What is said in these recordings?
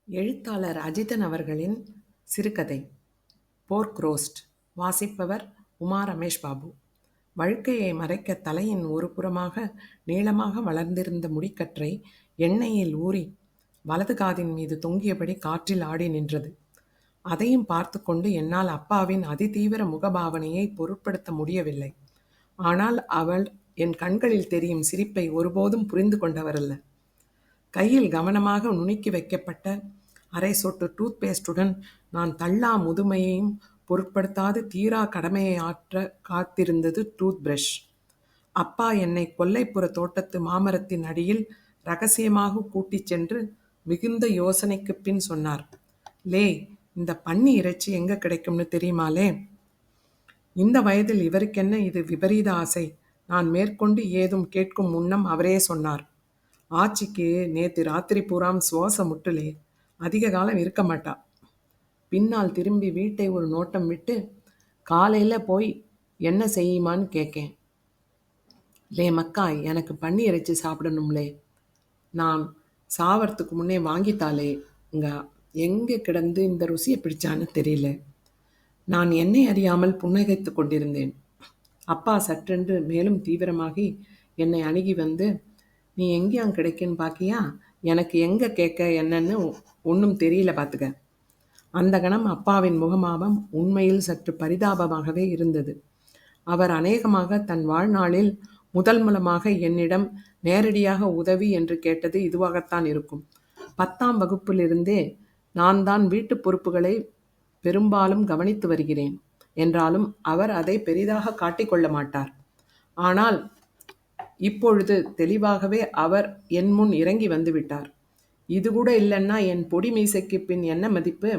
எழுத்தாளர் அஜிதன் அவர்களின் சிறுகதை போர்க் ரோஸ்ட். வாசிப்பவர் உமா ரமேஷ் பாபு. வழுக்கையை மறைக்க தலையின் ஒரு புறமாக நீளமாக வளர்ந்திருந்த முடிக்கற்றை எண்ணெயில் ஊறி வலது காதின் மீது தொங்கியபடி காற்றில் ஆடி நின்றது. அதையும் பார்த்து கொண்டு என்னால் அப்பாவின் அதிதீவிர முகபாவனையை பொருட்படுத்த முடியவில்லை. ஆனால் அவள் என் கண்களில் தெரியும் சிரிப்பை ஒருபோதும் புரிந்து கொண்டவரல்ல. கையில் கவனமாக நுணுக்கி வைக்கப்பட்ட அரை சொட்டு டூத் பேஸ்டுடன் நான் தள்ளா முதுமையையும் பொருட்படுத்தாது தீரா கடமையை ஆற்ற காத்திருந்தது டூத் பிரஷ். அப்பா என்னை கொல்லைப்புற தோட்டத்து மாமரத்தின் அடியில் ரகசியமாக கூட்டிச் சென்று மிகுந்த யோசனைக்கு பின் சொன்னார். லே, இந்த பன்னி இறைச்சி எங்க கிடைக்கும்னு தெரியுமாலே? இந்த வயதில் இவருக்கென்ன இது விபரீத ஆசை? நான் மேற்கொண்டு ஏதும் கேட்கும் முன்னம் அவரே சொன்னார். ஆச்சிக்கு நேத்து ராத்திரி பூராம் சுவாச முட்டுலே, அதிக காலம் இருக்க மாட்டா. பின்னால் திரும்பி வீட்டை ஒரு நோட்டம் விட்டு காலையில் போய் என்ன செய்யுமான்னு கேட்கேன். லே மக்கா, எனக்கு பன்னி இறைச்சி சாப்பிடணும்லே. நான் சாவறதுக்கு முன்னே வாங்கித்தாலே. எங்கே கிடந்து இந்த ருசியை பிடிச்சான்னு தெரியல. நான் என்னை அறியாமல் புன்னகைத்து கொண்டிருந்தேன். அப்பா சற்றென்று மேலும் தீவிரமாகி என்னை அணுகி வந்து, நீ எங்கேயாம் கிடைக்குன்னு பாக்கியா? எனக்கு எங்கே கேட்க என்னன்னு ஒன்றும் தெரியல பார்த்துக்க. அந்த கணம் அப்பாவின் முகமாபம் உண்மையில் சற்று பரிதாபமாகவே இருந்தது. அவர் அநேகமாக தன் வாழ்நாளில் முதல் மூலமாக என்னிடம் நேரடியாக உதவி என்று கேட்டது இதுவாகத்தான் இருக்கும். 10ஆம் வகுப்பிலிருந்தே நான் தான் வீட்டு பொறுப்புகளை பெரும்பாலும் கவனித்து வருகிறேன் என்றாலும் அவர் அதை பெரிதாக காட்டிக்கொள்ள மாட்டார். ஆனால் இப்பொழுது தெளிவாகவே அவர் என் முன் இறங்கி வந்துவிட்டார். இது கூட இல்லைன்னா என் பொடி மீசைக்கு பின் என்ன மதிப்பு?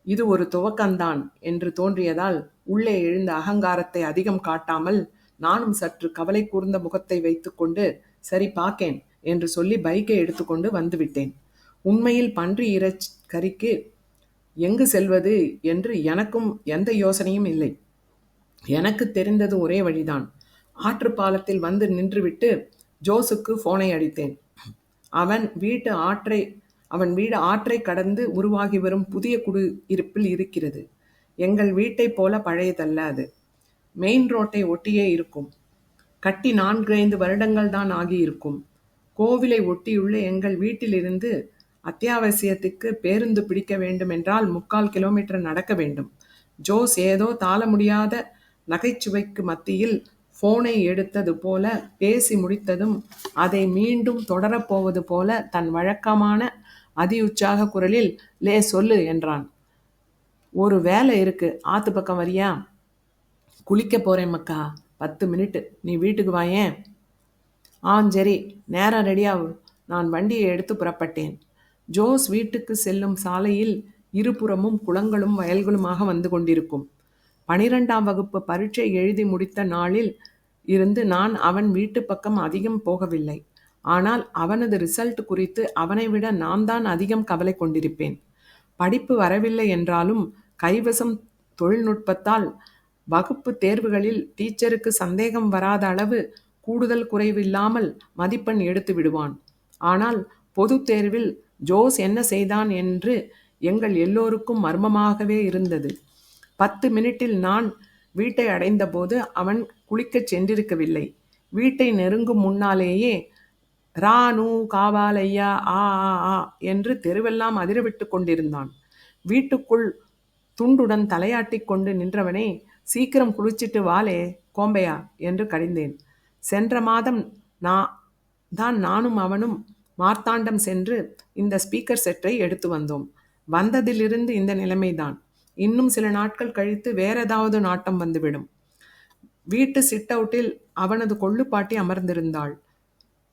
இது ஒரு துவக்கம்தான் என்று தோன்றியதால் உள்ளே எழுந்த அகங்காரத்தை அதிகம் காட்டாமல் நானும் சற்று கவலை கூர்ந்த முகத்தை வைத்துக்கொண்டு சரி பாக்கேன் என்று சொல்லி பைக்கை எடுத்துக்கொண்டு வந்துவிட்டேன். உண்மையில் பன்றி கறிக்கு எங்கு செல்வது என்று எனக்கும் எந்த யோசனையும் இல்லை. எனக்கு தெரிந்தது ஒரே வழிதான். ஆற்றுப்பாலத்தில் வந்து நின்றுவிட்டு ஜோஸுக்கு போனை அடித்தேன். அவன் வீடு ஆற்றை கடந்து உருவாகி வரும் புதிய குடியிருப்பில் இருக்கிறது. எங்கள் வீட்டை போல பழையதல்ல அது. மெயின் ரோட்டை ஒட்டியே இருக்கும். கட்டி 4-5 வருடங்கள் தான் ஆகியிருக்கும். கோவிலை ஒட்டியுள்ள எங்கள் வீட்டிலிருந்து அத்தியாவசியத்துக்கு பேருந்து பிடிக்க வேண்டும் என்றால் 3/4 கிலோமீட்டர் நடக்க வேண்டும். ஜோஸ் ஏதோ தாள முடியாத நகைச்சுவைக்கு மத்தியில் போனை எடுத்தது போல பேசி முடித்ததும் அதை மீண்டும் தொடரப்போவது போல தன் வழக்கமான அதி உற்சாக குரலில் லே சொல்லு என்றான். ஒரு வேலை இருக்கு, ஆத்து பக்கம் வரியா? குளிக்க போறேன் மக்கா, 10 மினிட்டு, நீ வீட்டுக்கு வாயேன். சரி, நேரம் ரெடியாகும். நான் வண்டியை எடுத்து புறப்பட்டேன். ஜோஸ் வீட்டுக்கு செல்லும் சாலையில் இருபுறமும் குளங்களும் வயல்களுமாக வந்து கொண்டிருக்கும். 12ஆம் வகுப்பு பரீட்சை எழுதி முடித்த நாளில் இருந்து நான் அவன் வீட்டு பக்கம் அதிகம் போகவில்லை. ஆனால் அவனது ரிசல்ட் குறித்து அவனை விட நான் தான் அதிகம் கவலை கொண்டிருப்பேன். படிப்பு வரவில்லை என்றாலும் கைவசம் தொழில்நுட்பத்தால் வகுப்பு தேர்வுகளில் டீச்சருக்கு சந்தேகம் வராத அளவு கூடுதல் குறைவில்லாமல் மதிப்பெண் எடுத்து விடுவான். ஆனால் பொது தேர்வில் ஜோஸ் என்ன செய்தான் என்று எங்கள் எல்லோருக்கும் மர்மமாகவே இருந்தது. 10 மினிட்டில் நான் வீட்டை அடைந்தபோது அவன் குளிக்கச் சென்றிருக்கவில்லை. வீட்டை நெருங்கும் முன்னாலேயே ராணு காவாலையா ஆ ஆ ஆ என்று தெருவெல்லாம் அதிரவிட்டு கொண்டிருந்தான். வீட்டுக்குள் துண்டுடன் தலையாட்டி கொண்டு நின்றவனை சீக்கிரம் குளிச்சிட்டு வாலே கோம்பையா என்று கடிந்தேன். சென்ற மாதம் நானும் அவனும் மார்த்தாண்டம் சென்று இந்த ஸ்பீக்கர் செட்டை எடுத்து வந்தோம். வந்ததிலிருந்து இந்த நிலைமைதான். இன்னும் சில நாட்கள் கழித்து வேற ஏதாவது நாட்டம் வந்துவிடும். வீட்டு சிட் அவுட்டில் அவனது கொள்ளுப்பாட்டி அமர்ந்திருந்தாள்.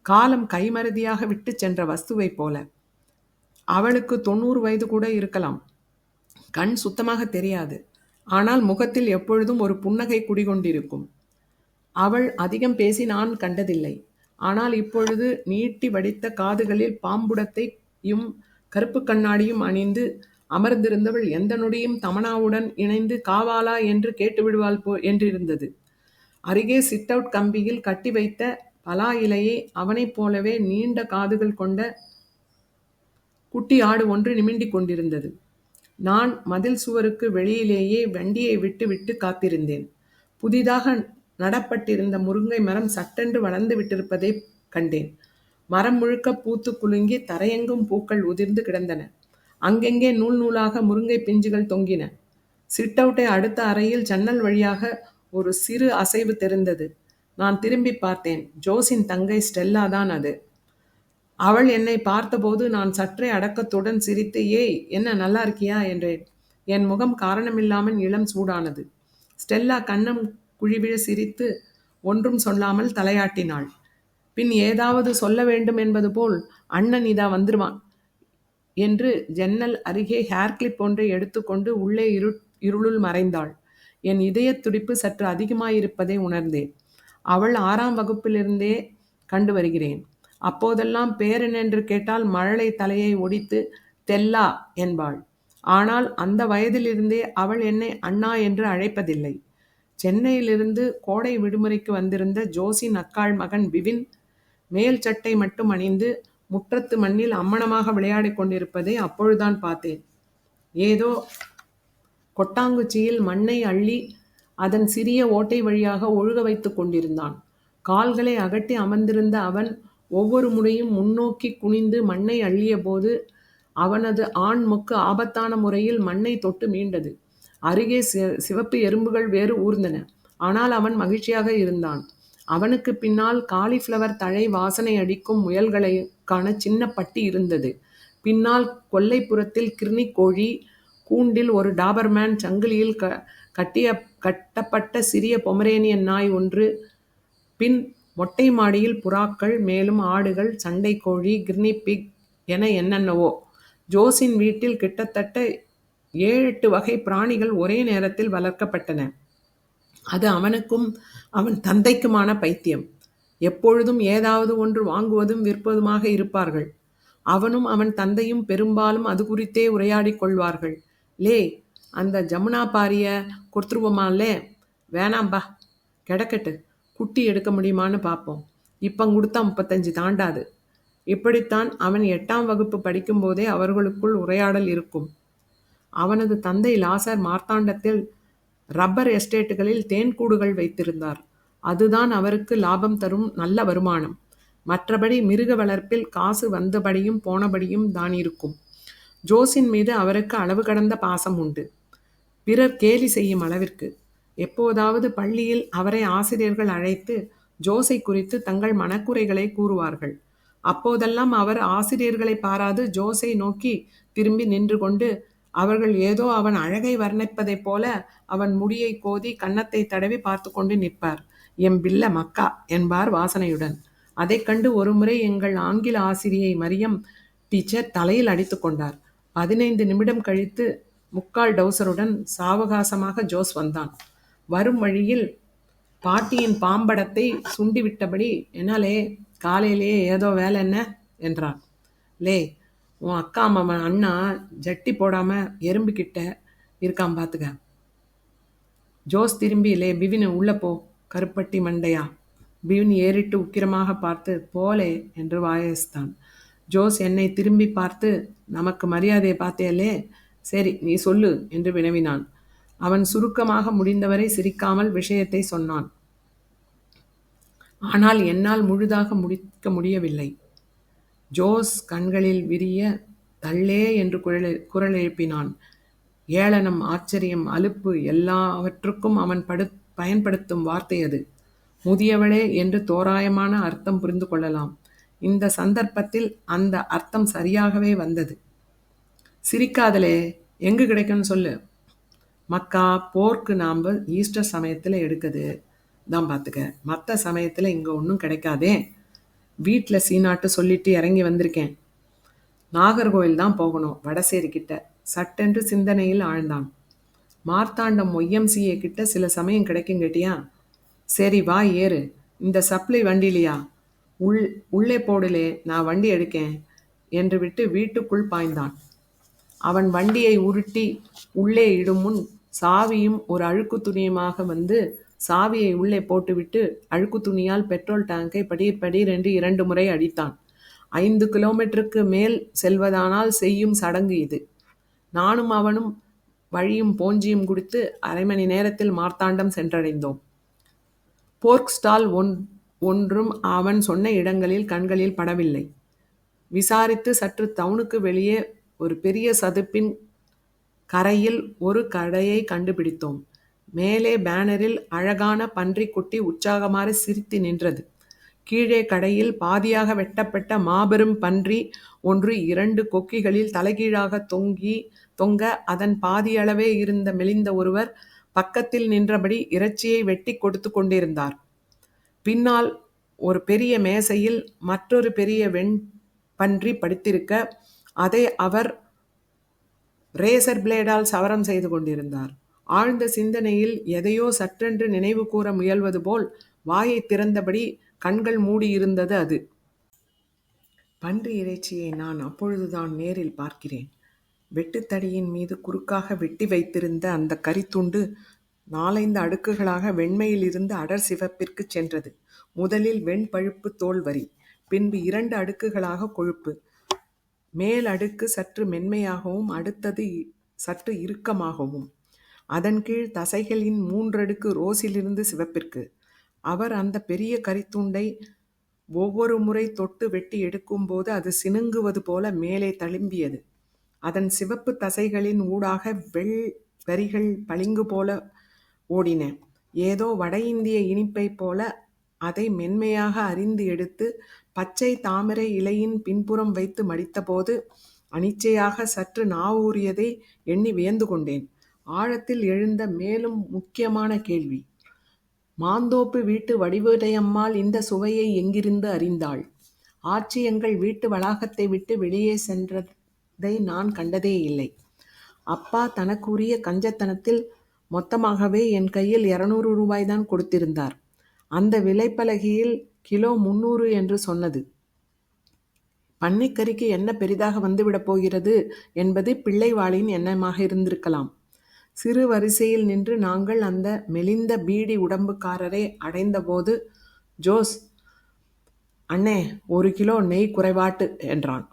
காலம் கைமறதியாக விட்டு சென்ற வஸ்துவை போல. அவளுக்கு 90 வயது கூட இருக்கலாம். கண் சுத்தமாக தெரியாது. ஆனால் முகத்தில் எப்பொழுதும் ஒரு புன்னகை குடிகொண்டிருக்கும். அவள் அதிகம் பேசி நான் கண்டதில்லை. ஆனால் இப்பொழுது நீட்டி வடித்த காதுகளில் பாம்புடத்தையும் கருப்பு கண்ணாடியும் அணிந்து அமர்ந்திருந்தவள் எந்த நொடியும் தமனாவுடன் இணைந்து காவாலா என்று கேட்டுவிடுவாள் என்றிருந்தது. அருகே சிட் அவுட் கம்பியில் கட்டி வைத்த பலா இலையை அவனைப் போலவே நீண்ட காதுகள் கொண்ட குட்டி ஆடு ஒன்று நிமிண்டிக் கொண்டிருந்தது. நான் மதில் சுவருக்கு வெளியிலேயே வண்டியை விட்டு விட்டு காத்திருந்தேன். புதிதாக நடப்பட்டிருந்த முருங்கை மரம் சட்டென்று வளர்ந்து விட்டிருப்பதை கண்டேன். மரம் முழுக்க பூத்து குலுங்கி தரையெங்கும் பூக்கள் உதிர்ந்து கிடந்தன. அங்கெங்கே நூல் நூலாக முருங்கை பிஞ்சுகள் தொங்கின. சிட் அவுட்டை அடுத்த அறையில் ஜன்னல் வழியாக ஒரு சிறு அசைவு தெரிந்தது. நான் திரும்பி பார்த்தேன். ஜோஸின் தங்கை ஸ்டெல்லா தான் அது. அவள் என்னை பார்த்தபோது நான் சற்றே அடக்கத்துடன் சிரித்து, ஏய், என்ன நல்லா இருக்கியா என்றேன். என் முகம் காரணமில்லாமல் இளம் சூடானது. ஸ்டெல்லா கன்னம் குழிவிழ சிரித்து ஒன்றும் சொல்லாமல் தலையாட்டினாள். பின் ஏதாவது சொல்ல வேண்டும் என்பது போல், அண்ணன் இதா வந்துருவான் என்று ஜன்னல் அருகே ஹேர் கிளிப் ஒன்றை எடுத்துக்கொண்டு உள்ளே இருளுள் மறைந்தாள். என் இதயத் துடிப்பு சற்று அதிகமாயிருப்பதை உணர்ந்தேன். அவள் 6ஆம் வகுப்பிலிருந்தே கண்டு வருகிறேன். அப்போதெல்லாம் பேரென்று கேட்டால் மழலை தலையை ஒடித்து தெல்லா என்பாள். ஆனால் அந்த வயதிலிருந்தே அவள் என்னை அண்ணா என்று அழைப்பதில்லை. சென்னையிலிருந்து கோடை விடுமுறைக்கு வந்திருந்த ஜோஸின் அக்காள் மகன் விவின் மேல் சட்டை மட்டும் அணிந்து முற்றத்து மண்ணில் அம்மணமாக விளையாடிக் கொண்டிருப்பதை அப்பொழுதுதான் பார்த்தேன். ஏதோ கொட்டாங்குச்சியில் மண்ணை அள்ளி அதன் சிறிய ஓட்டை வழியாக ஒழுக வைத்து கொண்டிருந்தான். கால்களை அகட்டி அமர்ந்திருந்த அவன் ஒவ்வொரு முறையும் முன்னோக்கி குனிந்து மண்ணை அள்ளிய போது அவனது ஆண் மொக்கு ஆபத்தான முறையில் மண்ணை தொட்டு மீண்டது. அருகே சிவப்பு எறும்புகள் வேறு ஊர்ந்தன. ஆனால் அவன் மகிழ்ச்சியாக இருந்தான். அவனுக்கு பின்னால் காலிஃப்ளவர் தழை வாசனை அடிக்கும் முயல்களுக்கான சின்ன பட்டி இருந்தது. பின்னால் கொல்லைப்புறத்தில் கிர்னி கோழி கூண்டில் ஒரு டாபர்மேன் சங்கிலியில் கட்டப்பட்ட சிறிய பொமரேனியன் நாய் ஒன்று. பின் மொட்டை மாடியில் புறாக்கள், மேலும் ஆடுகள், சண்டை கோழி, கிர்னி பிக் என என்னென்னவோ. ஜோஸின் வீட்டில் கிட்டத்தட்ட 7-8 வகை பிராணிகள் ஒரே நேரத்தில் வளர்க்கப்பட்டன. அது அவனுக்கும் அவன் தந்தைக்குமான பைத்தியம். எப்பொழுதும் ஏதாவது ஒன்று வாங்குவதும் விற்பதுமாக இருப்பார்கள். அவனும் அவன் தந்தையும் பெரும்பாலும் அது குறித்தே உரையாடி கொள்வார்கள். லே, அந்த ஜமுனா பாரிய கொடுத்துருவோமாலே? வேணாம்பா, கிடக்கட்டு, குட்டி எடுக்க முடியுமான்னு பார்ப்போம். இப்போ கொடுத்தா 35 தாண்டாது. இப்படித்தான் அவன் 8ஆம் வகுப்பு படிக்கும்போதே அவர்களுக்குள் உரையாடல் இருக்கும். அவனது தந்தை லாசர் மார்த்தாண்டத்தில் ரப்பர் எஸ்டேட்டுகளில் தேன்கூடுகள் வைத்திருந்தார். அதுதான் அவருக்கு லாபம் தரும் நல்ல வருமானம். மற்றபடி மிருக வளர்ப்பில் காசு வந்தபடியும் போனபடியும் தான் இருக்கும். ஜோஸின் மீது அவருக்கு அளவு கடந்த பாசம் உண்டு. பிறர் கேலி செய்யும் அளவிற்கு. எப்போதாவது பள்ளியில் அவரை ஆசிரியர்கள் அழைத்து ஜோஸை குறித்து தங்கள் மனக்குறைகளை கூறுவார்கள். அப்போதெல்லாம் அவர் ஆசிரியர்களை பாராது ஜோஸை நோக்கி திரும்பி நின்று கொண்டு, அவர்கள் ஏதோ அவன் அழகை வர்ணிப்பதைப் போல அவன் முடியை கோதி கன்னத்தை தடவி பார்த்து கொண்டு நிற்பார். எம் பில்ல மக்கா என்பார் வாசனையுடன். அதை கண்டு ஒருமுறை எங்கள் ஆங்கில ஆசிரியை மரியம் டீச்சர் தலையில் அடித்து கொண்டார். 15 நிமிடம் கழித்து முக்கால் டவுசருடன் சாவகாசமாக ஜோஸ் வந்தான். வரும் வழியில் பாட்டியின் பாம்படத்தை சுண்டிவிட்டபடி, என்னாலே காலையிலேயே ஏதோ வேலை என்ன என்றான். லே, உன் அக்கா மாமன் அண்ணா ஜட்டி போடாம எறும்புக்கிட்ட இருக்கான் பார்த்துக்க. ஜோஸ் திரும்பி, லே பிவின் உள்ள போ, கருப்பட்டி மண்டையா. பிவின் ஏறிட்டு உக்கிரமாக பார்த்து, போலே என்று வாயஸ்தான். ஜோஸ் என்னை திரும்பி பார்த்து, நமக்கு மரியாதையை பார்த்தேலே, சரி நீ சொல்லு என்று வினவினான். அவன் சுருக்கமாக முடிந்தவரை சிரிக்காமல் விஷயத்தை சொன்னான். ஆனால் என்னால் முழுதாக முடிக்க முடியவில்லை. ஜோஸ் கண்களில் விரிய தள்ளே என்று குரல் எழுப்பினான். ஏளனம், ஆச்சரியம், அலுப்பு எல்லாவற்றுக்கும் அவன் பயன்படுத்தும் வார்த்தை அது. முதியவளே என்று தோராயமான அர்த்தம் புரிந்து கொள்ளலாம். இந்த சந்தர்ப்பத்தில் அந்த அர்த்தம் சரியாகவே வந்தது. சிரிக்காதலே, எங்கு கிடைக்கும்னு சொல்லு. மக்கா, போர்க்கு நாம் ஈஸ்டர் சமயத்தில் எடுக்குது தான் பார்த்துக்க. மற்ற சமயத்தில் இங்கே ஒன்றும் கிடைக்காதே. வீட்டில் சீனாட்டு சொல்லிட்டு இறங்கி வந்திருக்கேன். நாகர்கோவில் தான் போகணும், வடசேரிக்கிட்ட. சட்டென்று சிந்தனையில் ஆழ்ந்தான். மார்த்தாண்டம் ஒய்எம்சிஏ கிட்ட சில சமயம் கிடைக்கும் கேட்டியா? சரி வா ஏறு. இந்த சப்ளை வண்டிலையா? உள்ளே போடலே, நான் வண்டி எடுக்கேன் என்று விட்டு வீட்டுக்குள் பாய்ந்தான். அவன் வண்டியை உருட்டி உள்ளே இடும் முன் சாவியும் ஒரு அழுக்கு துணியுமாக வந்து சாவியை உள்ளே போட்டுவிட்டு அழுக்கு துணியால் பெட்ரோல் டேங்கை படீர் படீர் என்று 2 முறை அடித்தான். 5 கிலோமீட்டருக்கு மேல் செல்வதானால் செய்யும் சடங்கு இது. நானும் அவனும் வழியும் போஞ்சியும் குடித்து 1/2 மணி நேரத்தில் மார்த்தாண்டம் சென்றடைந்தோம். போர்க் ஸ்டால் ஒன்றும் அவன் சொன்ன இடங்களில் கண்களில் படவில்லை. விசாரித்து சற்று டவுனுக்கு வெளியே ஒரு பெரிய சதுப்பின் கரையில் ஒரு கடையை கண்டுபிடித்தோம். மேலே பேனரில் அழகான பன்றிக்குட்டி உற்சாகமாக சிரித்து நின்றது. கீழே கடையில் பாதியாக வெட்டப்பட்ட மாபெரும் பன்றி ஒன்று 2 கொக்கிகளில் தலைகீழாக தொங்க அதன் பாதியளவே இருந்த மெலிந்த ஒருவர் பக்கத்தில் நின்றபடி இறைச்சியை வெட்டி கொடுத்து கொண்டிருந்தார். பின்னால் ஒரு பெரிய மேசையில் மற்றொரு பெரிய வெண்பன்றி படுத்திருக்க அதை அவர் ரேசர் பிளேடால் சவரம் செய்து கொண்டிருந்தார். ஆழ்ந்த சிந்தனையில் எதையோ சற்றென்று நினைவு கூற முயல்வது போல் வாயை திறந்தபடி கண்கள் மூடியிருந்தது அது. பன்றி இறைச்சியை நான் அப்பொழுதுதான் நேரில் பார்க்கிறேன். வெட்டுத்தடியின் மீது குறுக்காக வெட்டி வைத்திருந்த அந்த கரித்துண்டு 4-5 அடுக்குகளாக வெண்மையிலிருந்து அடர் சிவப்பிற்கு சென்றது. முதலில் வெண்பழுப்பு தோல் வரி, பின்பு 2 அடுக்குகளாக கொழுப்பு. மேல் அடுக்கு சற்று மென்மையாகவும் அடுத்தது சற்று இறுக்கமாகவும். அதன் கீழ் தசைகளின் 3 அடுக்கு ரோஸிலிருந்து சிவப்பிற்கு. அவர் அந்த பெரிய கரித்துண்டை ஒவ்வொரு முறை தொட்டு வெட்டி எடுக்கும்போது அது சினுங்குவது போல மேலே தழும்பியது. அதன் சிவப்பு தசைகளின் ஊடாக வரிகள் பளிங்கு போல ஓடின. ஏதோ வட இந்திய இனிப்பை போல அதை மென்மையாக அரிந்து எடுத்து பச்சை தாமரை இலையின் பின்புறம் வைத்து மடித்தபோது அனிச்சையாக சற்று நாவூறியதை எண்ணி வியந்து கொண்டேன். ஆழத்தில் எழுந்த மேலும் முக்கியமான கேள்வி, மாந்தோப்பு வீட்டு வடிவுடையம்மாள் இந்த சுவையை எங்கிருந்து அறிந்தாள்? ஆச்சி எங்கள் வீட்டு வளாகத்தை விட்டு வெளியே சென்றதை நான் கண்டதே இல்லை. அப்பா தனக்குரிய கஞ்சத்தனத்தில் மொத்தமாகவே என் கையில் 200 ரூபாய்தான் கொடுத்திருந்தார். அந்த விலைப்பலகையில் கிலோ 300 என்று சொன்னது. பன்னிக்கறிக்கு என்ன பெரிதாக வந்துவிடப் போகிறது என்பது பிள்ளைவாளின் எண்ணமாக இருந்திருக்கலாம். சிறு வரிசையில் நின்று நாங்கள் அந்த மெலிந்த பீடி உடம்புக்காரரை அடைந்தபோது, ஜோஸ், அண்ணே 1 கிலோ நெய் குறைவாட்டு என்றான்.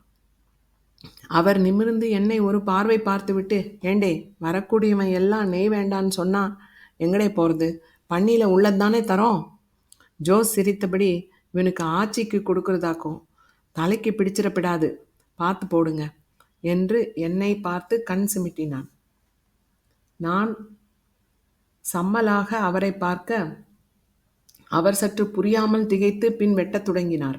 அவர் நிமிர்ந்து என்னை ஒரு பார்வை பார்த்துவிட்டு, ஏண்டே, வரக்கூடியவன் எல்லாம் நெய் வேண்டான்னு சொன்னா எங்கடே போகிறது? பன்னியில் உள்ளதானே தரோம். ஜோஸ் சிரித்தபடி, இவனுக்கு ஆச்சிக்கு கொடுக்கறதாக்கும், தலைக்கு பிடிச்சிடப்படாது, பார்த்து போடுங்க என்று என்னை பார்த்து கண் சிமிட்டினான். நான் சம்மலாக அவரை பார்க்க அவர் சற்று புரியாமல் திகைத்து பின் வெட்டத் தொடங்கினார்.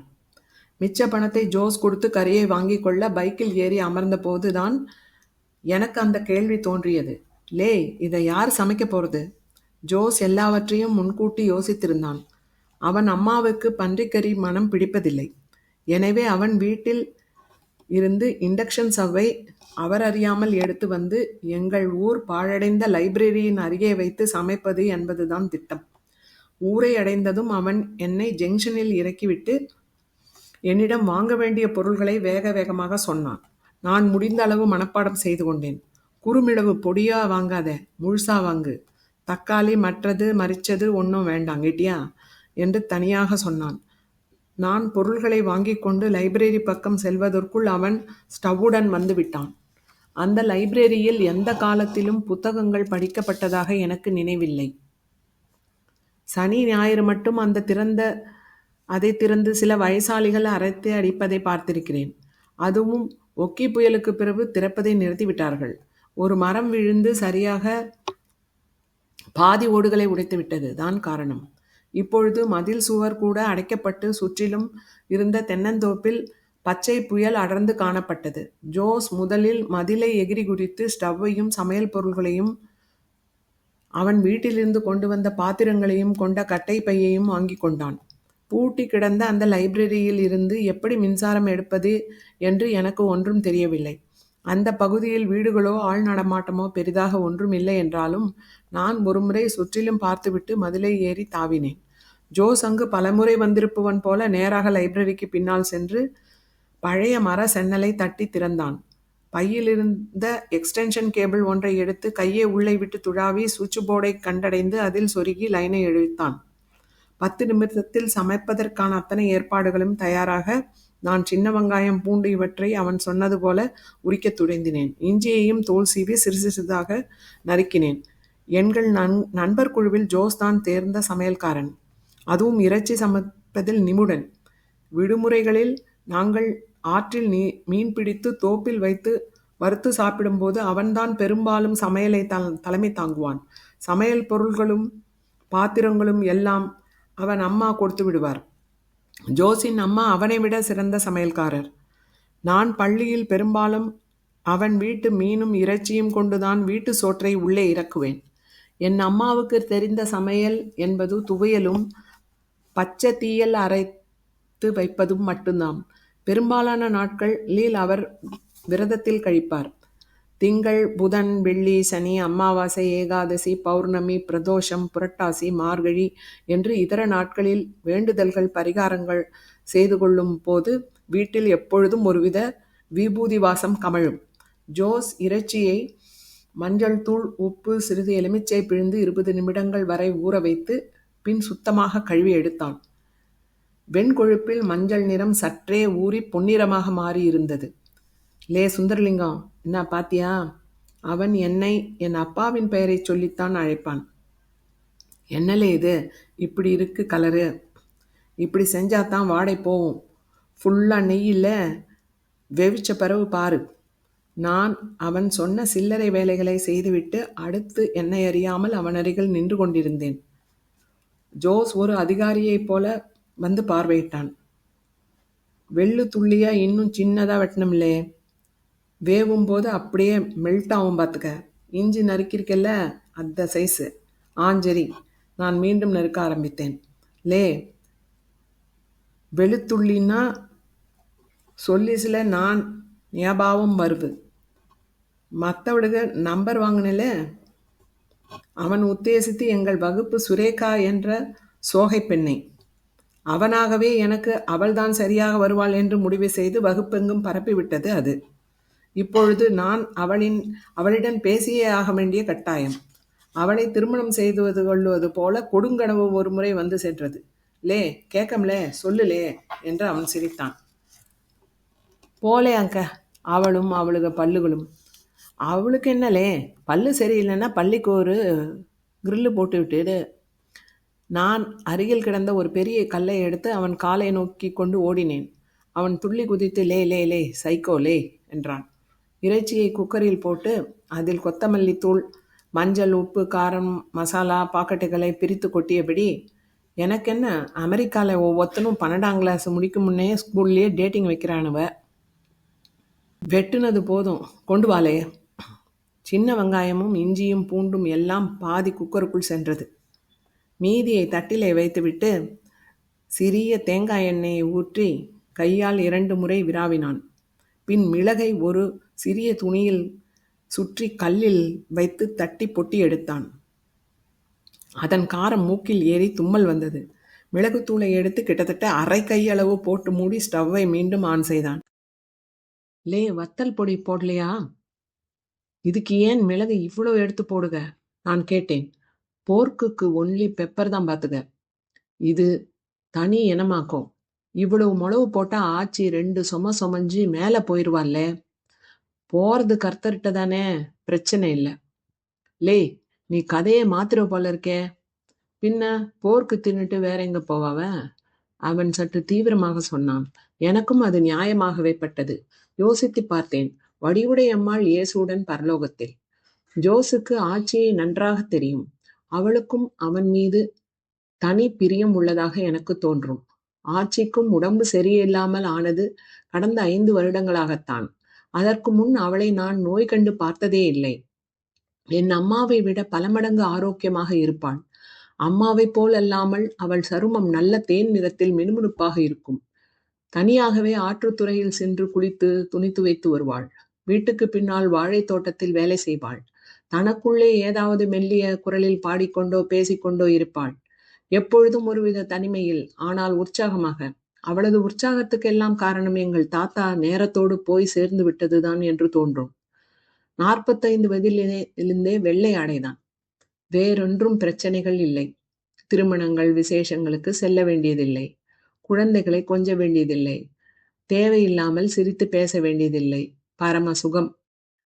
மிச்ச பணத்தை ஜோஸ் கொடுத்து கறியை வாங்கி கொள்ள பைக்கில் ஏறி அமர்ந்த போது தான் எனக்கு அந்த கேள்வி தோன்றியது. லே, இதை யார் சமைக்க போகிறது? ஜோஸ் எல்லாவற்றையும் முன்கூட்டி யோசித்திருந்தான். அவன் அம்மாவுக்கு பன்றிக்கறி மனம் பிடிப்பதில்லை. எனவே அவன் வீட்டில் இருந்து இண்டக்ஷன் ஸ்டவ்வை அவர் அறியாமல் எடுத்து வந்து எங்கள் ஊர் பாழடைந்த லைப்ரரியின் அருகே வைத்து சமைப்பது என்பதுதான் திட்டம். ஊரை அடைந்ததும் அவன் என்னை ஜங்ஷனில் இறக்கிவிட்டு என்னிடம் வாங்க வேண்டிய பொருள்களை வேக வேகமாக சொன்னான். நான் முடிந்த அளவு மனப்பாடம் செய்து கொண்டேன். குறுமிளவு பொடியா வாங்காத, முழுசா வாங்கு. தக்காளி மற்றது மறிச்சது ஒன்றும் வேண்டாம் கேட்டியா என்று தனியாக சொன்னான். நான் பொருள்களை வாங்கி கொண்டு லைப்ரரி பக்கம் செல்வதற்குள் அவன் ஸ்டவ்வுடன் வந்து விட்டான். அந்த லைப்ரரியில் எந்த காலத்திலும் புத்தகங்கள் படிக்கப்பட்டதாக எனக்கு நினைவில்லை. சனி ஞாயிறு மட்டும் அதை திறந்து சில வயசாளிகள் அரைத்து அடிப்பதை பார்த்திருக்கிறேன். அதுவும் ஒக்கி புயலுக்கு பிறகு திறப்பதை நிறுத்திவிட்டார்கள். ஒரு மரம் விழுந்து சரியாக பாதி ஓடுகளை உடைத்து விட்டது தான் காரணம். இப்பொழுது மதில் சுவர் கூட அடைக்கப்பட்டு சுற்றிலும் இருந்த தென்னந்தோப்பில் பச்சை புயல் அடர்ந்து காணப்பட்டது. ஜோஸ் முதலில் மதிலை எகிரி குதித்து ஸ்டவ்வையும் சமையல் பொருள்களையும் அவன் வீட்டிலிருந்து கொண்டு வந்த பாத்திரங்களையும் கொண்ட கட்டை பையையும் வாங்கி கொண்டான். பூட்டி கிடந்த அந்த லைப்ரரியில் இருந்து எப்படி மின்சாரம் எடுப்பது என்று எனக்கு ஒன்றும் தெரியவில்லை. அந்த பகுதியில் வீடுகளோ ஆள் நடமாட்டமோ பெரிதாக ஒன்றும் இல்லை என்றாலும் நான் ஒருமுறை சுற்றிலும் பார்த்துவிட்டு மதிலை ஏறி தாவினேன். ஜோஸ் அங்கு பலமுறை வந்திருப்பவன் போல நேராக லைப்ரரிக்கு பின்னால் சென்று பழைய மர சென்னலை தட்டி திறந்தான். பையிலிருந்த எக்ஸ்டென்ஷன் கேபிள் ஒன்றை எடுத்து கையை உள்ளே விட்டு துழாவி சுவிட்ச் போர்டை கண்டடைந்து அதில் சொருகி லைனை இழுத்தான். 10 நிமிடத்தில் சமைப்பதற்கான அத்தனை ஏற்பாடுகளும் தயாராக நான் சின்ன வெங்காயம், பூண்டு இவற்றை அவன் சொன்னது போல உரிக்கத் துடைந்தினேன். இஞ்சியையும் தோல் சீவி சிறு சிறிதாக நறுக்கினேன். எங்கள் நண்பர் குழுவில் ஜோஸ் தான் தேர்ந்த சமையல்காரன். அதுவும் இறைச்சி சமைப்பதில் நிபுணன். விடுமுறைகளில் நாங்கள் ஆற்றில் மீன் பிடித்து தோப்பில் வைத்து வறுத்து சாப்பிடும்போது அவன்தான் பெரும்பாலும் சமையலை தலைமை தாங்குவான். சமையல் பொருள்களும் பாத்திரங்களும் எல்லாம் அவன் அம்மா கொடுத்து விடுவார். ஜோஸின் அம்மா அவனை விட சிறந்த சமையல்காரர். நான் பள்ளியில் பெரும்பாலும் அவன் வீட்டு மீனும் இறைச்சியும் கொண்டுதான் வீட்டு சோற்றை உள்ளே இறக்குவேன். என் அம்மாவுக்கு தெரிந்த சமையல் என்பது துவையலும் பச்சை தீயல் அரைத்து வைப்பதும் மட்டும்தான். பெரும்பாலான நாட்களில் அவர் விரதத்தில் கழிப்பார். திங்கள், புதன், வெள்ளி, சனி, அமாவாசை, ஏகாதசி, பௌர்ணமி, பிரதோஷம், புரட்டாசி, மார்கழி என்று இதர நாட்களில் வேண்டுதல்கள் பரிகாரங்கள் செய்து கொள்ளும் போது வீட்டில் எப்பொழுதும் ஒருவித விபூதி வாசம் கமழும். ஜோஸ் இறைச்சியை மஞ்சள் தூள், உப்பு, சிறிது எலுமிச்சை பிழிந்து 20 நிமிடங்கள் வரை ஊற வைத்து பின் சுத்தமாக கழுவி எடுத்தான். வெண்கொழுப்பில் மஞ்சள் நிறம் சற்றே ஊறி பொன்னிறமாக மாறி இருந்தது. லே சுந்தரலிங்கம், என்ன பாத்தியா? அவன் என்னை என் அப்பாவின் பெயரை சொல்லித்தான் அழைப்பான். என்னலே இது இப்படி இருக்கு கலரு? இப்படி செஞ்சாதான் வாடை போகும். ஃபுல்லாக நெய்யில் வெவிச்ச பிறகு பாரு. நான் அவன் சொன்ன சில்லறை வேலைகளை செய்துவிட்டு அடுத்து என்னை அறியாமல் அவன் அருகில் நின்று கொண்டிருந்தேன். ஜோஸ் ஒரு அதிகாரியைப் போல வந்து பார்வையிட்டான். வெள்ளு துள்ளியா இன்னும் சின்னதாக வெட்டணும்லே. வேவும் போது அப்படியே மெல்ட் ஆகும் பார்த்துக்க. இஞ்சி நறுக்கிருக்கல்ல, அந்த சைஸு. ஆஞ்சரி. நான் மீண்டும் நறுக்க ஆரம்பித்தேன். லே, வெளுத்துள்ளின்னா சொல்லிசில நான் ஞாபகம் வருது. மற்றவடுக நம்பர் வாங்கினல. அவன் உத்தேசித்து எங்கள் வகுப்பு சுரேகா என்ற சோகை பெண்ணை. அவனாகவே எனக்கு அவள்தான் சரியாக வருவாள் என்று முடிவு செய்து வகுப்பெங்கும் பரப்பிவிட்டது அது. இப்பொழுது நான் அவளிடம் பேசியே ஆக வேண்டிய கட்டாயம். அவளை திருமணம் செய்து கொள்வது போல கொடுங்கனவு ஒரு முறை வந்து சென்றது. லே, கேட்கம்லே, சொல்லுலே என்று அவன் சிரித்தான். போலே அங்க, அவளும் அவளுக்கு பல்லுகளும். அவளுக்கு என்னலே, பல்லு சரியில்லைன்னா பள்ளிக்கு ஒரு கிரில்லு போட்டு விட்டுடு. நான் அருகில் கிடந்த ஒரு பெரிய கல்லை எடுத்து அவன் காலை நோக்கி கொண்டு ஓடினேன். அவன் துள்ளி குதித்து லே லே லே சைக்கோ லே என்றான். இறைச்சியை குக்கரில் போட்டு அதில் கொத்தமல்லி தூள், மஞ்சள், உப்பு, காரம், மசாலா பாக்கெட்டுகளை பிரித்து கொட்டியபடி, எனக்கென்ன, அமெரிக்காவில் ஒவ்வொருத்தனும் 12ஆம் கிளாஸ் முடிக்கும் முன்னே ஸ்கூல்லையே டேட்டிங் வைக்கிறானுவ. வெட்டுனது போதும், கொண்டு வாலே. சின்ன வெங்காயமும் இஞ்சியும் பூண்டும் எல்லாம் பாதி குக்கருக்குள் சென்றது. மீதியை தட்டிலே வைத்துவிட்டு சிறிய தேங்காய் எண்ணெயை ஊற்றி கையால் 2 முறை விராவினான். பின் மிளகை ஒரு சிறிய துணியில் சுற்றி கல்லில் வைத்து தட்டி பொட்டி எடுத்தான். அதன் காரம் மூக்கில் ஏறி தும்மல் வந்தது. மிளகுத்தூளை எடுத்து கிட்டத்தட்ட அரை கையளவு போட்டு மூடி ஸ்டவ்வை மீண்டும் ஆன் செய்தான். லே, வத்தல் பொடி போடலையா? இதுக்கு ஏன் மிளகு இவ்வளோ எடுத்து போடுக? நான் கேட்டேன். போர்க்குக்கு ஒன்லி பெப்பர் தான் பார்த்துக்க. இது தனி இனமாக்கும். இவ்வளவு மிளகு போட்டா ஆச்சி 2 சொமஞ்சு மேலே போயிடுவாள்ல. போறது கர்த்தர்கிட்ட தானே, பிரச்சனை இல்லை. லே, நீ கதையை மாத்திர போல இருக்கே. பின்ன போர்க்கு தின்னுட்டு வேற எங்க போவாவ? அவன் சற்று தீவிரமாக சொன்னான். எனக்கும் அது நியாயமாகவே பட்டது. யோசித்து பார்த்தேன். வடிவுடையம்மாள் இயேசுடன் பரலோகத்தில். ஜோஸுக்கு ஆட்சியை நன்றாக தெரியும். அவளுக்கும் அவன் மீது தனி பிரியம் உள்ளதாக எனக்கு தோன்றும். ஆட்சிக்கும் உடம்பு சரியில்லாமல் ஆனது கடந்த 5 வருடங்களாகத்தான். அதற்கு முன் அவளை நான் நோய் கண்டு பார்த்ததே இல்லை. என் அம்மாவை விட பல மடங்கு ஆரோக்கியமாக இருப்பாள். அம்மாவை போல் அல்லாமல் அவள் சருமம் நல்ல தேன் நிறத்தில் மினுமினுப்பாக இருக்கும். தனியாகவே ஆற்றுத்துறையில் சென்று குளித்து துணி துவைத்து வருவாள். வீட்டுக்கு பின்னால் வாழை தோட்டத்தில் வேலை செய்வாள். தனக்குள்ளே ஏதாவது மெல்லிய குரலில் பாடிக்கொண்டோ பேசிக்கொண்டோ இருப்பாள். எப்பொழுதும் ஒருவித தனிமையில், ஆனால் உற்சாகமாக. அவளது உற்சாகத்துக்கெல்லாம் காரணம் எங்கள் தாத்தா நேரத்தோடு போய் சேர்ந்து விட்டதுதான் என்று தோன்றும். 45 வயதிலிருந்தே வெள்ளை ஆடைதான். வேறொன்றும் பிரச்சனைகள் இல்லை. திருமணங்கள், விசேஷங்களுக்கு செல்ல வேண்டியதில்லை. குழந்தைகளை கொஞ்ச வேண்டியதில்லை. தேவையில்லாமல் சிரித்து பேச வேண்டியதில்லை. பரம சுகம்.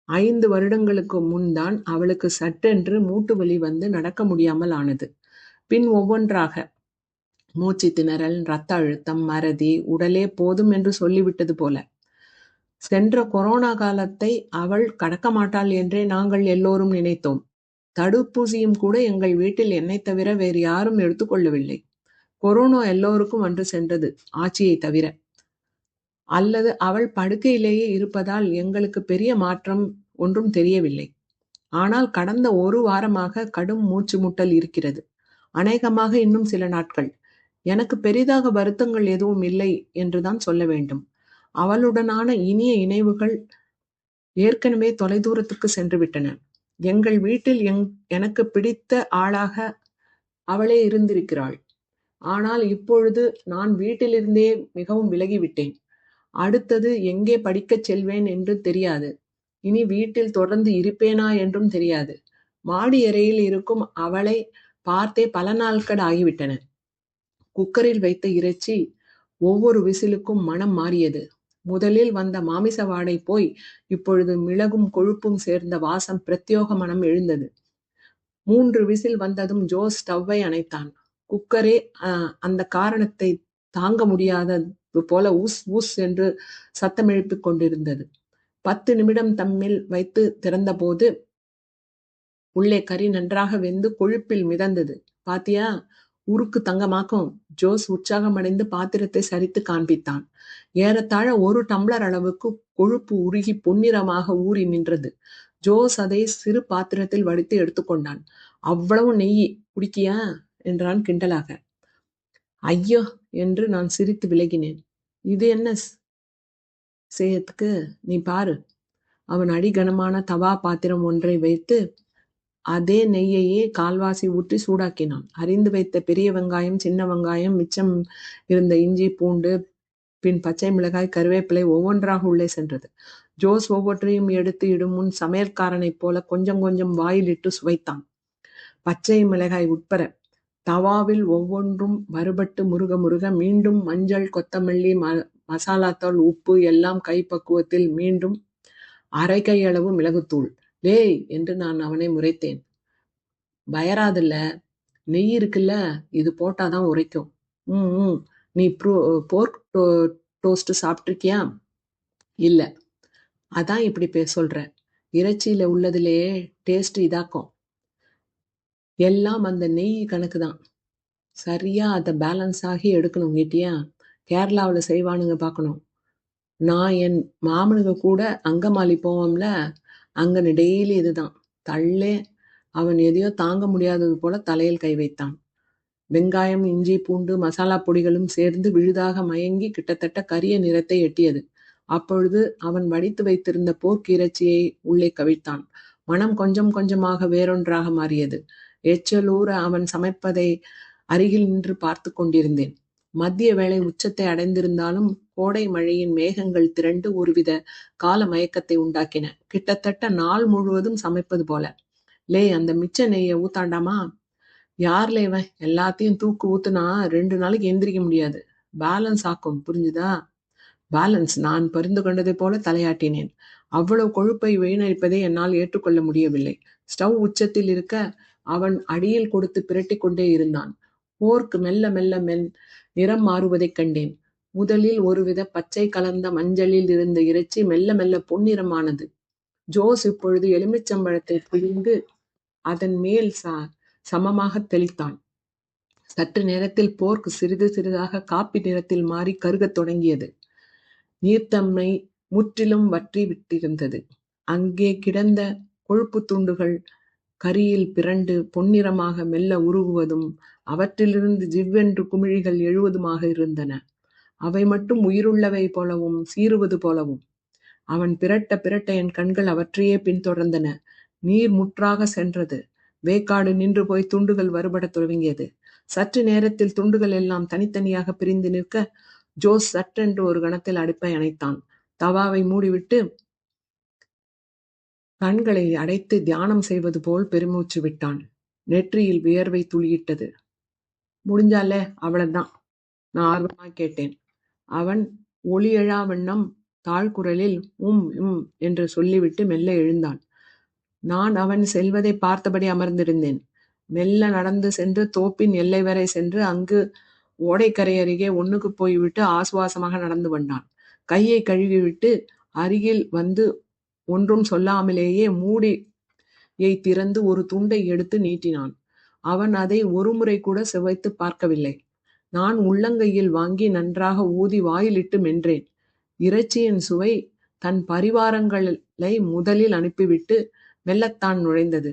5 வருடங்களுக்கு முன்தான் அவளுக்கு சட்டென்று மூட்டு வலி வந்து நடக்க முடியாமல் ஆனது. பின் ஒவ்வொன்றாக மூச்சு திணறல், இரத்த அழுத்தம், மறதி, உடலே போதும் என்று சொல்லிவிட்டது போல. சென்ற கொரோனா காலத்தை அவள் கடக்க மாட்டாள் என்றே நாங்கள் எல்லோரும் நினைத்தோம். தடுப்பூசியும் கூட எங்கள் வீட்டில் என்னைத் தவிர வேறு யாரும் எடுத்துக்கொள்ளவில்லை. கொரோனா எல்லோருக்கும் வந்து சென்றது, ஆச்சியை தவிர. அல்லது அவள் படுக்கையிலேயே இருப்பதால் எங்களுக்கு பெரிய மாற்றம் ஒன்றும் தெரியவில்லை. ஆனால் கடந்த 1 வாரமாக கடும் மூச்சு முட்டல் இருக்கிறது. அநேகமாக இன்னும் சில நாட்கள். எனக்கு பெரிதாக வருத்தங்கள் எதுவும் இல்லை என்றுதான் சொல்ல வேண்டும். அவளுடனான இனிய நினைவுகள் ஏற்கனவே தொலைதூரத்துக்கு சென்று விட்டன. எங்கள் வீட்டில் எனக்கு பிடித்த ஆளாக அவளே இருந்திருக்கிறாள். ஆனால் இப்பொழுது நான் வீட்டிலிருந்தே மிகவும் விலகிவிட்டேன். அடுத்தது எங்கே படிக்கச் செல்வேன் என்று தெரியாது. இனி வீட்டில் தொடர்ந்து இருப்பேனா என்றும் தெரியாது. மாடி அறையில் இருக்கும் அவளை பார்த்தே பல நாட்கள் ஆகிவிட்டன. குக்கரில் வைத்த இறைச்சி ஒவ்வொரு விசிலுக்கும் மனம் மாறியது. முதலில் வந்த மாமிச வாடை போய் இப்பொழுது மிளகும் கொழுப்பும் சேர்ந்த வாசம் பிரத்யோக மனம் எழுந்தது. 3 விசில் வந்ததும் ஜோஸ் ஸ்டவ்வை அணைத்தான். குக்கரே அந்த காரணத்தை தாங்க முடியாதது போல உஸ் உஸ் என்று சத்தம் எழுப்பிக் கொண்டிருந்தது. 10 நிமிடம் தம்மில் வைத்து திறந்தபோது உள்ளே கறி நன்றாக வெந்து கொழுப்பில் மிதந்தது. பாத்தியா, உருக்கு தங்கமாக்கும். ஜோஸ் உற்சாகமடைந்து பாத்திரத்தை சரித்து காண்பித்தான். ஏறத்தாழ 1 டம்ளர் அளவுக்கு கொழுப்பு உருகி பொன்னிறமாக ஊறி நின்றது. ஜோஸ் அதை சிறு பாத்திரத்தில் வடித்து எடுத்துக்கொண்டான். அவ்வளவு நெய் குடிக்கியா என்றான் கிண்டலாக. ஐயோ என்று நான் சிரித்து விலகினேன். இது என்ன செய்யத்துக்கு, நீ பாரு. அவன் அடிகனமான தவா பாத்திரம் ஒன்றை வைத்து அதே நெய்யையே கால்வாசி ஊற்றி சூடாக்கினான். அறிந்து வைத்த பெரிய வெங்காயம், சின்ன வெங்காயம், மிச்சம் இருந்த இஞ்சி, பூண்டு, பின் பச்சை மிளகாய், கருவேப்பிலை ஒவ்வொன்றாக உள்ளே சென்றது. ஜோஸ் ஒவ்வொன்றையும் எடுத்து இடும் முன் சமையல்காரனைப் போல கொஞ்சம் கொஞ்சம் வாயிலிட்டு சுவைத்தான். பச்சை மிளகாய் உட்பட. தவாவில் ஒவ்வொன்றும் வறுபட்டு முருக முருக மீண்டும் மஞ்சள், கொத்தமல்லி, மசாலாத்தூள், உப்பு எல்லாம் கைப்பக்குவத்தில் மீண்டும் அரை கையளவு மிளகுத்தூள். டேய் என்று நான் அவனை முறைத்தேன். பயராதில்ல, நெய் இருக்குல்ல, இது போட்டாதான் உரைக்கும். நீ போர்க் டோஸ்ட் சாப்பிட்ருக்கியா? இல்ல. அதான் இப்படி சொல்ற. இறைச்சியில உள்ளதுலேயே டேஸ்ட் இதாக்கும். எல்லாம் அந்த நெய் கணக்கு தான். சரியா அதை பேலன்ஸ் ஆகி எடுக்கணும். கேட்டியா? கேரளாவில் செய்வானுங்க பார்க்கணும். நான் என் மாமனுங்க கூட அங்கமாலி போவோம்ல, அங்கே டெய்லி இதுதான். தள்ளே. அவன் எதையோ தாங்க முடியாதது போல தலையில் கை வைத்தான். வெங்காயம், இஞ்சி, பூண்டு, மசாலா பொடிகளும் சேர்ந்து விழுதாக மயங்கி கிட்டத்தட்ட கரிய நிறத்தை எட்டியது. அப்பொழுது அவன் வடித்து வைத்திருந்த போர்க் இறைச்சியை உள்ளே கவிழ்த்தான். மனம் கொஞ்சம் கொஞ்சமாக வேறொன்றாக மாறியது. எச்சலூர அவன் சமைப்பதை அருகில் நின்று பார்த்து கொண்டிருந்தேன். மத்திய வேளை உச்சத்தை அடைந்திருந்தாலும் கோடை மழையின் மேகங்கள் திரண்டு ஒருவித கால மயக்கத்தை உண்டாக்கின. கிட்டத்தட்ட நாள் முழுவதும் சமைப்பது போல. லே, அந்த மிச்ச நெய்யை ஊத்தாண்டாமா? யார்ல இவன்? எல்லாத்தையும் தூக்கு ஊத்துனா 2 நாளைக்கு எந்திரிக்க முடியாது. பேலன்ஸ் ஆக்கும், புரிஞ்சுதா? பேலன்ஸ். நான் பரிந்து கொண்டதை போல தலையாட்டினேன். அவ்வளவு கொழுப்பை வீணடிப்பதை என்னால் ஏற்றுக்கொள்ள முடியவில்லை. ஸ்டவ் உச்சத்தில் இருக்க அவன் அடியில் கொடுத்து பிரட்டி கொண்டே இருந்தான். போர்க் மெல்ல மெல்ல நிறம் மாறுவதைக் கண்டேன். முதலில் ஒருவித பச்சை கலந்த மஞ்சளில் இருந்த இறைச்சி மெல்ல மெல்ல பொன்னிறமானது. ஜோஸ் இப்பொழுது எலுமிச்சம்பழத்தை பிழிந்து அதன் மேல் சமமாக தெளித்தான். சற்று நேரத்தில் போர்க் சிறிது சிறிதாக காப்பி நிறத்தில் மாறி கருகத் தொடங்கியது. நீர்த்தன்மை முற்றிலும் வற்றி விட்டிருந்தது. அங்கே கிடந்த கொழுப்பு துண்டுகள் கரியில் பிறண்டு பொன்னிறமாக மெல்ல உருகுவதும் அவற்றிலிருந்து ஜிவ்வென்று குமிழிகள் எழுவதுமாக இருந்தன. அவை மட்டும் உயிருள்ளவை போலவும் சீறுவது போலவும். அவன் பிரட்ட பிரட்ட என் கண்கள் அவற்றையே பின்தொடர்ந்தன. நீர் முற்றாக சென்றது. வேக்காடு நின்று போய் துண்டுகள் வருபடத் துவங்கியது. சற்று நேரத்தில் துண்டுகள் எல்லாம் தனித்தனியாக பிரிந்து நிற்க ஜோஸ் சட்டென்று ஒரு கணத்தில் அடுப்பை அணைத்தான். தவாவை மூடிவிட்டு கண்களை அடைத்து தியானம் செய்வது போல் பெருமூச்சு விட்டான். நெற்றியில் வியர்வை துளியிட்டது. முடிஞ்சாலே? அவ்வளவுதான், நான் ஆர்வமாய் கேட்டேன். அவன் ஒலி எழா வண்ணம் தாழ்குரலில் என்று சொல்லிவிட்டு மெல்ல எழுந்தான். நான் அவன் செல்வதை பார்த்தபடி அமர்ந்திருந்தேன். மெல்ல நடந்து சென்று தோப்பின் எல்லை வரை சென்று அங்கு ஓடைக்கரை அருகே ஒண்ணுக்கு போய்விட்டு ஆசுவாசமாக நடந்து வந்தான். கையை கழுவிவிட்டு அருகில் வந்து ஒன்றும் சொல்லாமலேயே மூடியை திறந்து ஒரு துண்டை எடுத்து நீட்டினான். அவன் அதை ஒருமுறை கூட சுவைத்து பார்க்கவில்லை. நான் உள்ளங்கையில் வாங்கி நன்றாக ஊதி வாயிலிட்டு மென்றேன். இறைச்சியின் சுவை தன் பரிவாரங்களை முதலில் அனுப்பிவிட்டு மெல்லத்தான் நுழைந்தது.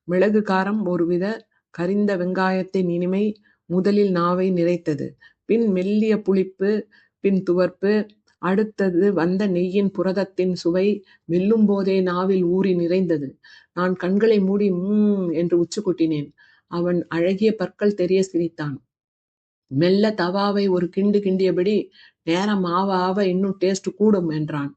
மிளகு காரம், ஒருவித கரிந்த வெங்காயத்தின் இனிமை முதலில் நாவை நிறைத்தது. பின் மெல்லிய புளிப்பு, பின் துவர்ப்பு, அடுத்தது வந்த நெய்யின் புரதத்தின் சுவை மெல்லும் போதே நாவில் ஊறி நிறைந்தது. நான் கண்களை மூடி என்று உச்சு கொட்டினேன். அவன் அழகிய பற்கள் தெரிய சிரித்தான். மெல்ல தவாவை ஒரு கிண்டு கிண்டியபடி, நேரம் ஆவ ஆவ இன்னும் டேஸ்ட் கூடும் என்றான்.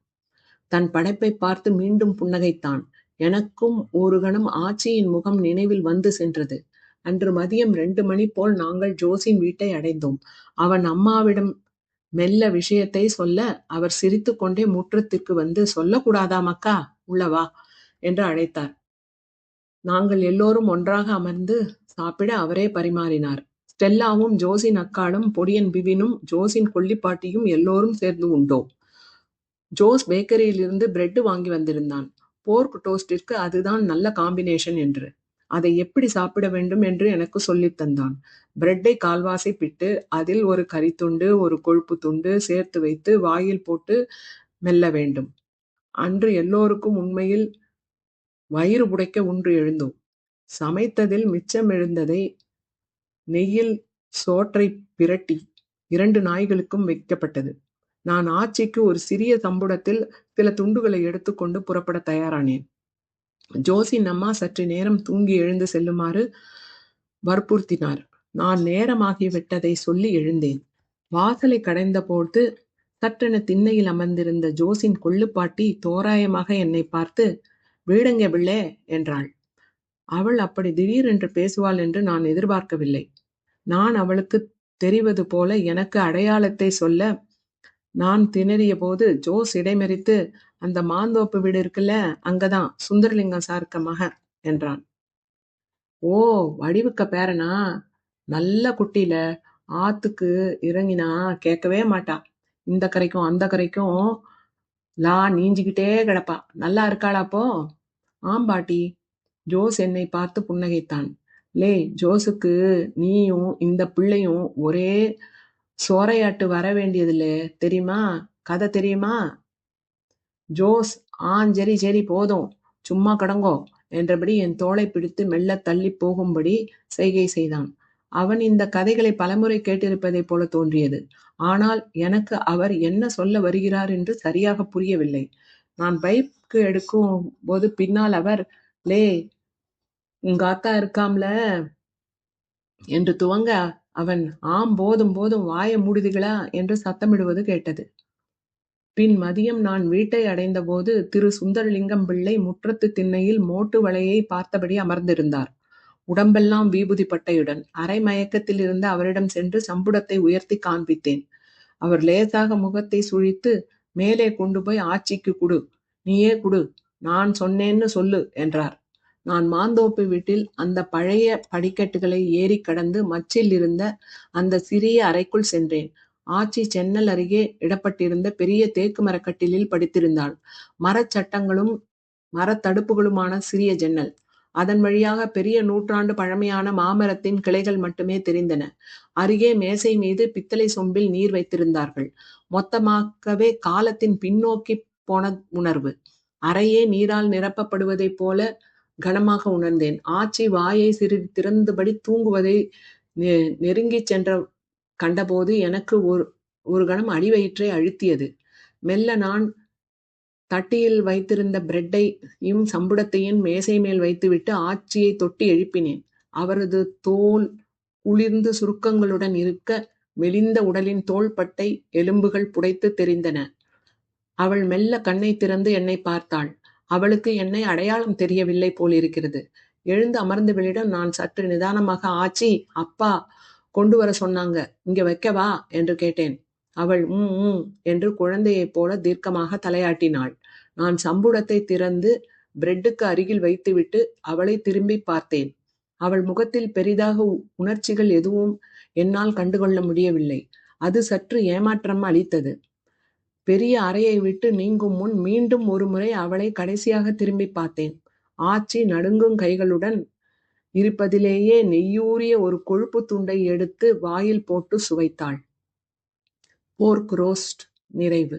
தன் படைப்பை பார்த்து மீண்டும் புன்னகைத்தான். எனக்கும் ஒரு கணம் ஆச்சியின் முகம் நினைவில் வந்து சென்றது. அன்று மதியம் 2 மணி போல் நாங்கள் ஜோஸின் வீட்டை அடைந்தோம். அவன் அம்மாவிடம் மெல்ல விஷயத்தை சொல்ல, அவர் சிரித்து கொண்டே முற்றத்திற்கு வந்து, சொல்லக்கூடாதா மக்கா, உள்ளவா என்று அழைத்தார். நாங்கள் எல்லோரும் ஒன்றாக அமர்ந்து சாப்பிட அவரே பரிமாறினார். ஸ்டெல்லாவும் ஜோஸின் அக்காளும் பொடியன் பிவினும் ஜோஸின் கொல்லிப்பாட்டியும் எல்லோரும் சேர்ந்து உண்டோம். ஜோஸ் பேக்கரியிலிருந்து பிரெட் வாங்கி வந்திருந்தான். போர்க் டோஸ்டிற்கு அதுதான் நல்ல காம்பினேஷன் என்று. அதை எப்படி சாப்பிட வேண்டும் என்று எனக்கு சொல்லித் தந்தான். பிரெட்டை கால்வாசி பிட்டு அதில் ஒரு கறித்துண்டு, ஒரு கொழுப்பு துண்டு சேர்த்து வைத்து வாயில் போட்டு மெல்ல வேண்டும். அன்று எல்லோருக்கும் உண்மையில் வயிறு புடைக்க உண்டு எழுந்தோம். சமைத்ததில் மிச்சம் எழுந்ததை நெய்யில் சோற்றை பிரட்டி 2 நாய்களுக்கும் வைக்கப்பட்டது. நான் ஆச்சிக்கு ஒரு சிறிய சம்புடத்தில் சில துண்டுகளை எடுத்துக்கொண்டு புறப்பட தயாரானேன். ஜோஸின் அம்மா சற்று நேரம் தூங்கி எழுந்து செல்லுமாறு வற்புறுத்தினார். நான் நேரமாகிவிட்டதை சொல்லி எழுந்தேன். வாசலை கடைந்த போது சற்றென திண்ணையில் அமர்ந்திருந்த ஜோஸின் கொள்ளுப்பாட்டி தோராயமாக என்னை பார்த்து, வீடெங்க பிள்ளை என்றாள். அவள் அப்படி திடீரென்று பேசுவாள் என்று நான் எதிர்பார்க்கவில்லை. நான் அவளுக்கு தெரிவது போல எனக்கு அடையாளத்தை சொல்ல நான் திணறிய போது ஜோஸ் இடைமறித்து, அந்த மாந்தோப்பு வீடு இருக்குல்ல, அங்கதான் சுந்தரலிங்கம் சார்க்க மகன் என்றான். ஓ, வடிவுக்க பேரனா? நல்ல குட்டியில ஆத்துக்கு இறங்கினா கேட்கவே மாட்டா. இந்த கரைக்கும் அந்த கரைக்கும் நீஞ்சிக்கிட்டே கிடப்பா. நல்லா இருக்காளாப்போ? ஆம்பாட்டி. ஜோஸ் என்னை பார்த்து புன்னகைத்தான். லே ஜோஸுக்கு நீயும் இந்த பிள்ளையும் ஒரே சோறையாட்டு வர வேண்டியதில்ல தெரியுமா? கதை தெரியுமா? ஜோஸ் சரி சரி போதும், சும்மா கடங்கோ என்றபடி என் தோளை பிடித்து மெல்ல தள்ளி போகும்படி செய்கை செய்தான். அவன் இந்த கதைகளை பலமுறை கேட்டிருப்பதைப் போல தோன்றியது. ஆனால் எனக்கு அவர் என்ன சொல்ல வருகிறார் என்று சரியாக புரியவில்லை. நான் பைக்கு எடுக்கும் போது பின்னால் அவர், லே உங்க அத்தா இருக்காம்ல என்று துவங்க, அவன் போதும் போதும் வாய மூடுதிகளா என்று சத்தமிடுவது கேட்டது. பின் மதியம் நான் வீட்டை அடைந்த போது திரு சுந்தரலிங்கம் பிள்ளை முற்றத்து திண்ணையில் மோட்டு வலையை பார்த்தபடி அமர்ந்திருந்தார். உடம்பெல்லாம் விபூதி பட்டையுடன். அரை மயக்கத்தில் இருந்த அவரிடம் சென்று சம்புடத்தை உயர்த்தி காண்பித்தேன். அவர் லேசாக முகத்தை சுழித்து, மேலே கொண்டு போய் ஆச்சிக்கு குடு, நீயே குடு, நான் சொன்னேன்னு சொல்லு என்றார். நான் மாந்தோப்பு வீட்டில் அந்த பழைய படிக்கட்டுகளை ஏறி கடந்து மச்சில் இருந்த அந்த சிறிய அறைக்குள் சென்றேன். ஆச்சி சென்னல் அருகே இடப்பட்டிருந்த பெரிய தேக்கு மரக்கட்டிலில் படுத்திருந்தாள். மரச்சட்டங்களும் மரத்தடுப்புகளுமான சிறிய ஜன்னல். அதன் வழியாக பெரிய நூற்றாண்டு பழமையான மாமரத்தின் கிளைகள் மட்டுமே தெரிந்தன. அருகே மேசை மீது பித்தளை சொம்பில் நீர் வைத்திருந்தார்கள். மொத்தமாகவே காலத்தின் பின்னோக்கி போன உணர்வு. அறையே நீரால் நிரப்பப்படுவதைப் போல கனமாக உணர்ந்தேன். ஆச்சி வாயை சிறிது திறந்தபடி தூங்குவதை நெருங்கி சென்ற கண்டபோது எனக்கு ஒரு கணம் அடிவயிற்றை அழுத்தியது. மெல்ல நான் தட்டியில் வைத்திருந்த பிரெட்டையும் சம்புடத்தையும் மேசை மேல் வைத்துவிட்டு ஆச்சியை தொட்டி எழுப்பினேன். அவரது தோல் குளிர்ந்து சுருக்கங்களுடன் இருக்க, மெலிந்த உடலின் தோள்பட்டை எலும்புகள் புடைத்து தெரிந்தன. அவள் மெல்ல கண்ணை திறந்து என்னை பார்த்தாள். அவளுக்கு என்னை அடையாளம் தெரியவில்லை போலிருக்கிறது. எழுந்து அமர்ந்தவளிடம் நான் சற்று நிதானமாக, ஆச்சி அப்பா கொண்டு வர சொன்னாங்க, இங்க வைக்கவா என்று கேட்டேன். அவள் என்று குழந்தையைப் போல தீர்க்கமாக தலையாட்டினாள். நான் சம்புடத்தை திறந்து பிரெட்டுக்கு அருகில் வைத்துவிட்டு அவளை திரும்பி பார்த்தேன். அவள் முகத்தில் பெரிதாக உணர்ச்சிகள் எதுவும் என்னால் கண்டுகொள்ள முடியவில்லை. அது சற்று ஏமாற்றம் அளித்தது. பெரிய அறையை விட்டு நீங்கும் முன் மீண்டும் ஒருமுறை அவளை கடைசியாக திரும்பி பார்த்தேன். ஆச்சி நடுங்கும் கைகளுடன் இருப்பதிலேயே நெய்யூறிய ஒரு கொழுப்பு துண்டை எடுத்து வாயில் போட்டு சுவைத்தாள். போர்க் ரோஸ்ட் நிறைவு.